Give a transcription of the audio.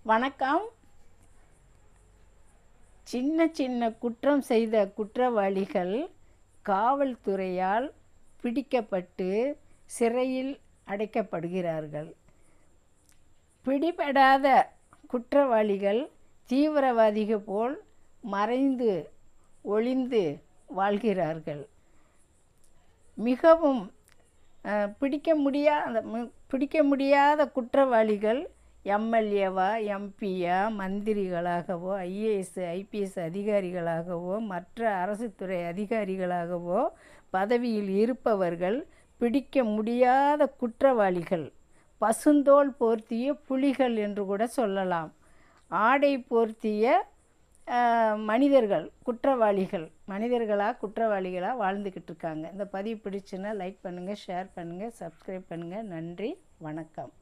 வணக்கம். சின்ன சின்ன குற்றம் செய்த குற்றவாளிகள் காவல்துறையால் பிடிக்கப்பட்டு சிறையில் அடைக்கப்படுகிறார்கள். பிடிபடாத குற்றவாளிகள் தீவிரவாதிகள் போல் மறைந்து ஒளிந்து வாழ்கிறார்கள். மிகவும் பிடிக்க முடியாத குற்றவாளிகள் எம்எல்ஏவா, எம்பியா, மந்திரிகளாகவோ, ஐஏஎஸ், ஐபிஎஸ் அதிகாரிகளாகவோ, மற்ற அரசுத்துறை அதிகாரிகளாகவோ பதவியில் இருப்பவர்கள் பிடிக்க முடியாத குற்றவாளிகள். பசுந்தோல் போர்த்திய புலிகள் என்று கூட சொல்லலாம். ஆடை போர்த்திய மனிதர்கள், குற்றவாளிகளாக வாழ்ந்துக்கிட்டு இருக்காங்க. இந்த பதிவு பிடிச்சுன்னா லைக் பண்ணுங்கள், ஷேர் பண்ணுங்கள், சப்ஸ்கிரைப் பண்ணுங்கள். நன்றி, வணக்கம்.